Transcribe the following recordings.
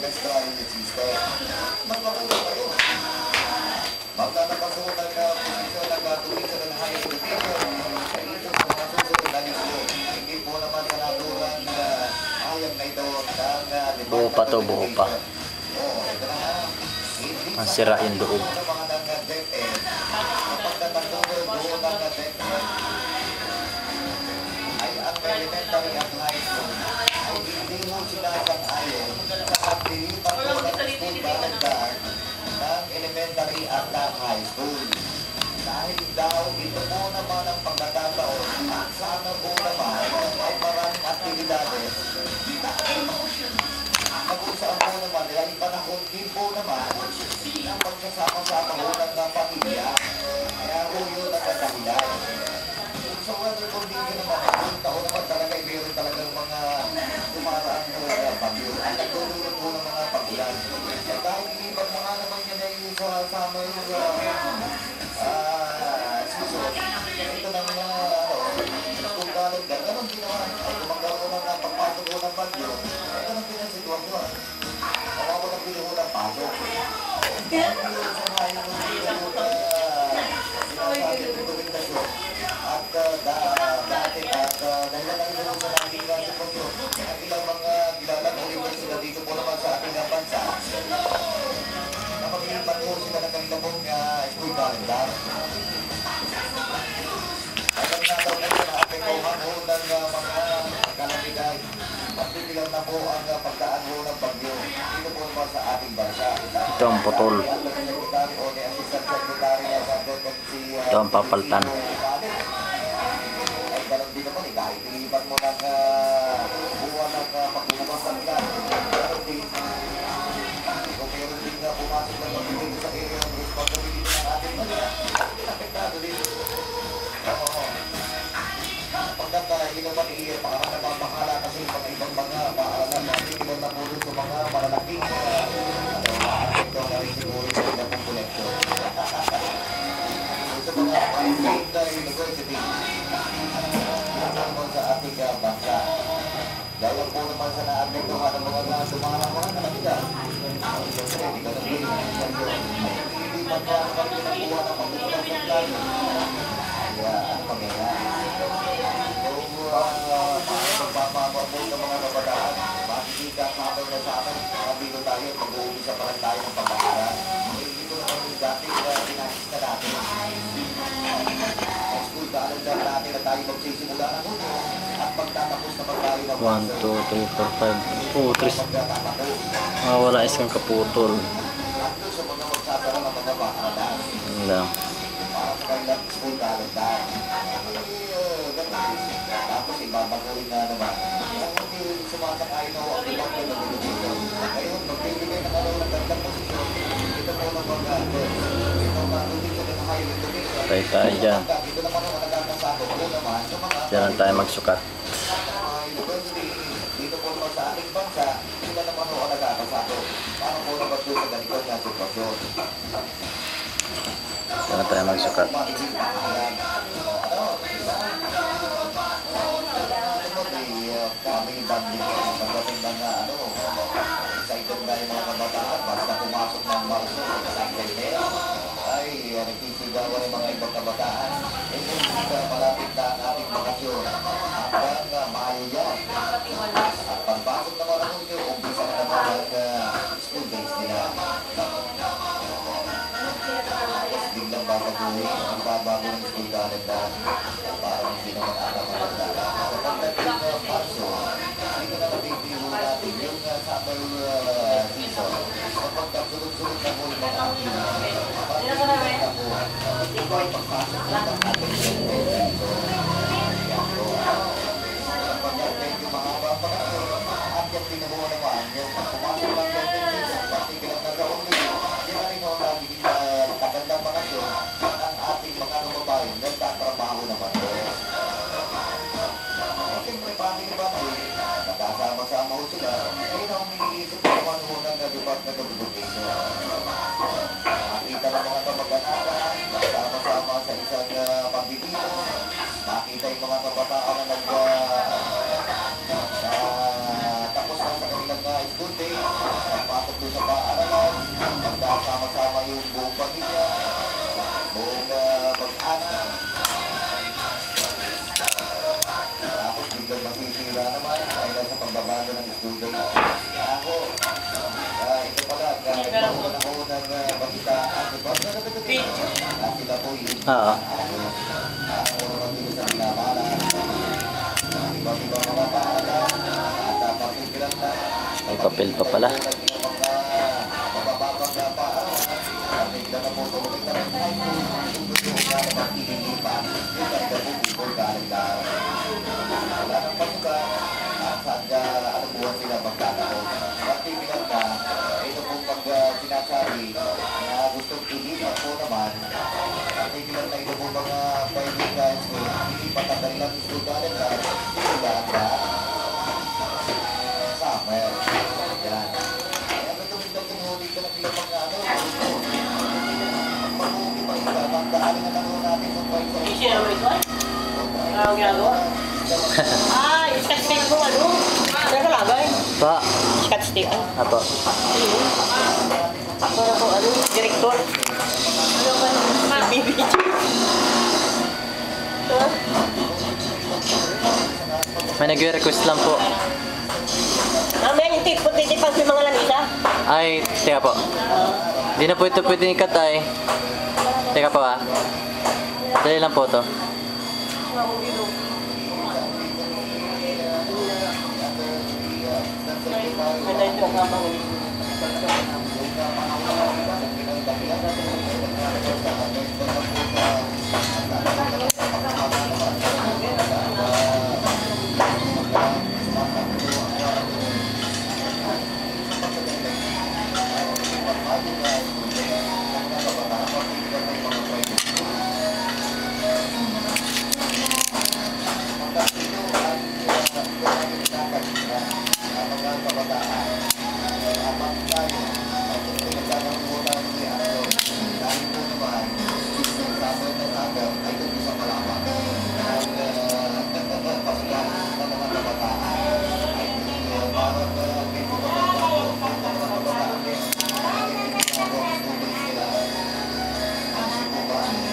best driving system. Mas mabuti pa yun. Maglalabasunan ka posisyon ng tuwisa ng high education sa ito sa mga susunod na linggo. Hindi po naman sa naturang ayang na ito ng buo pa to, buo pa. Ito na nga. Ang sira yung loob. Elementary at high school ay hindi mo sinasang-ayon sa pagdilipan ko ng school calendar ng elementary at ng high school. Dahil daw ito po naman ang pagkakataon at sana po naman ay maraming aktibidades. Nag-uusaan po naman ay panahon din po naman ang pagsasama-sama po ng pamilya. Kaya po yun ang kadahilan. So, weather condition naman, yung taon naman talaga, meron talagang mga tumaraan ng bagyo. At nagtulungan po ng mga pagulan. At dahil ilipat mo nga naman yan ay sa summer season, ito ng school calendar, ganun din naman. Ay kumagkaroon ng pagpasok ko ng bagyo, ay ganun din ang sitwasyon. Kaya ko nang pili ko ng pasok. Bagyo sa ngayon ng sinasabi ng dokumentasyon. At dati at dahil na tayo sa ating sitwasyon, ang ilang mga kilalang universidad dito po naman sa ating bansa, napag-iipan po sila ng kanilang school calendar. At ang nataw na ito na apektuhan po ng mga kalamidad. Pagbibilang na po ang pagdaan po ng bagyo dito po naman sa ating bansa. Ito ang putol. Ito ang papaltan. Kahit ilipat mo ng buwan ng pagbubukas ng ilan. Kung meron din na pumasok ng pagbubukas sa area ng responsibility ng ating bansa, apektado din. Pagkat ilang matiiyan, parang napapakala kasi pag ibang mga paaralan natin, ilang napulot sa mga malalaking apekto na rin siguro sa ilang pong koleksyon. Sa mga private university, sa ating bansa. Dahil po naman sa naapektuhan ng mga sumanang mga nalagyan. Siyempre, hindi ka nabili ng saryo. Hindi magkano kami pinakuha ng pagbubukas ng plano. Kaya, ano pangyayari? Yung magpapagawa po ng mga kabataan, makikita kapag na sa akin, kabilo tayo, pag-uumpisa pa lang tayo ng pag-aaral. Hindi ko naman yung dati pinakis na natin. School calendar natin na tayo magsisimula ng uno at pagtatapos naman tayo ng 1, 2, 3, 4, 5. Oh, 3. Wala isang kaputol. at doon sa mga magsasara ng mga paaralan. Yun lang. Para sa kanilang school calendar. Tapos ibabaguhin na naman. Kung hindi sumasakay na ang ibang pinag-education. Ngayon, magbibigay na karoon ng gandang posisyon. Ito po ng mga ito mag-education ng higher education. Patay tayo dyan. Ito naman ang nagkakasako po naman sa mga Diyan tayo magsukat. university. Dito po naman sa ating bansa, sila naman ang nagkakasako. Paano po naman doon sa ganito na sitwasyon? Diyan tayo magsukat. Kami banding pagdating mga excited na yung mga kabataan basta pumasok ng Marso ay nagsisigawan ng mga ibang kabataan kung hindi malapit na ang ating bakasyon hanggang Mayo yan at pagpasok ng mga Hunyo umpisa na naman ang school days nila tapos biglang babaguhin ang babago ng school calendar parang hindi naman alam ang magdala sa pagdating ng Marso hindi ko na mabibiro natin yung summer season kapag sunod-sunod na po yung mga activities pag-ibig na po ito ay pagpasok po ng ating season kapag medyo mahaba pa kasi at yung pinubuha naman yung pumasok ng season pati bilang nagkaon nito yun na rin ang nagiging kagandang bakasyon ang ating mga kababayan nagtatrabaho naman po. Siyempre, family bonding, nakasama-sama ho sila, ayun ang umiisip ko naman ho ng Department of Education. Makita ng mga kamag-anakan, nakasama-sama sa isang pagbibigo, makita yung mga kabataan na tapos na sa kanilang school day, dito sa paaralan, magkasama-sama yung buong pamilya, buong mag-anak. Tapos biglang masisira naman dahil sa pagbabago ng student. Ako, ito pala, kahit unang bagitaan, di ba? Sila po yung Oo. unang dito sa pinamala. Iba't ibang mga paaralan, at papipilang na. May papel pa pala. Mabababang na paaralan, at bigla na po tuloy na rin high school, yung gusto na naman ililipa, yung kaya po people calendar. Wala nang pasukan, at saan buwan sila magkakaroon. Pati bilang na, ito po pag sinasabi na gustong ilipat po naman, pati bilang na ito po mga private high school, ilipat ang kanilang school calendar, sila na summer. Yan. Kaya ito biglang tinuhuli ka ng ilang mga pag-uwi pa iba, magdaanin na lang natin sa private. Hindi siya naman ito? Ano ginagawa? Ah, yung scotch tape ko, ano? Ano ka lagay? Pa. Scotch tape, ano? Apo. Ayun. Para ko, ano? Direktor. Ano ka naman? BBG. May nag-request lang po. Mamaya yung tape po, titipan sa mga lanisa. Ay, teka po. Di na po ito pwede ikat ay. Teka po ah. Dali lang po to. Ano ito nga bang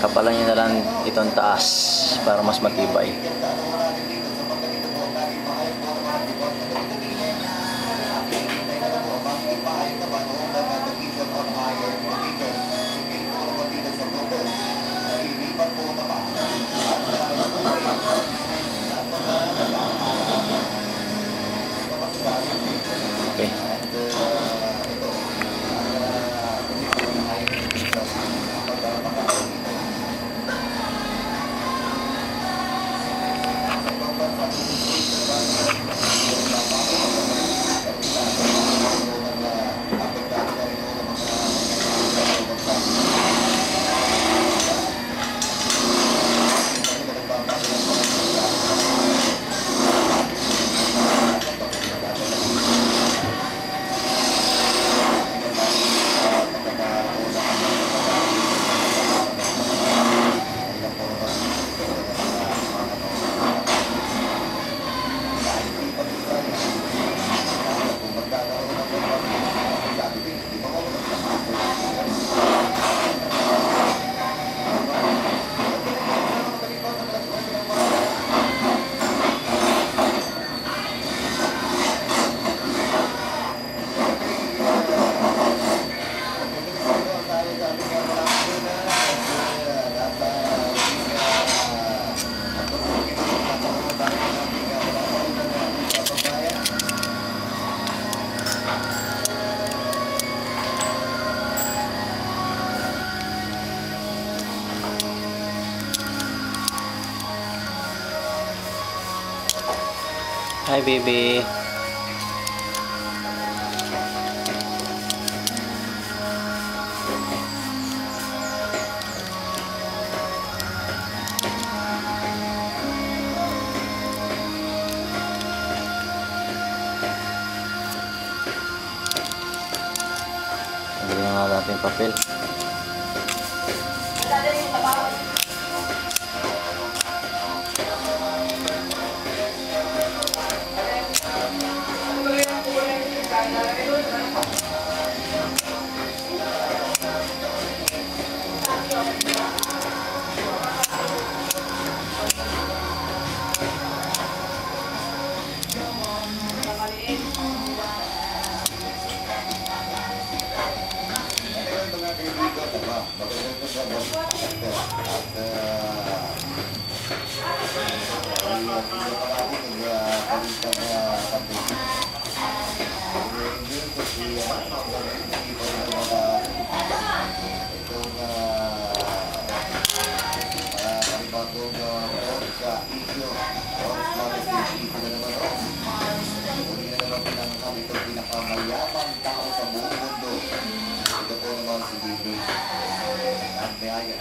Kapalan nyo na lang itong taas para mas matibay. Okay. Hi, baby. Tanggalin na nga natin yung papel.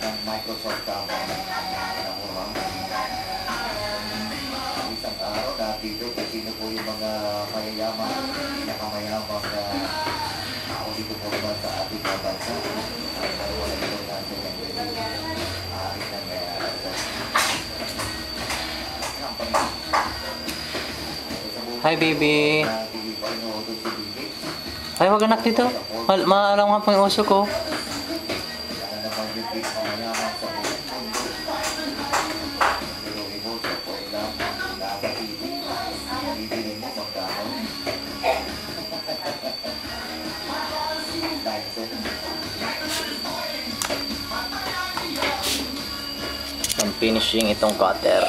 ng Microsoft company. Isang araw dito kung sino po yung mga mayayaman, pinakamayamang na ako dito po naman sa ating bansa. Ay wala dito natin ang aking nangyayari sa company. Hi, baby. Ay, wag anak dito. Maalam nga po yung uso ko. Ang finishing itong cutter.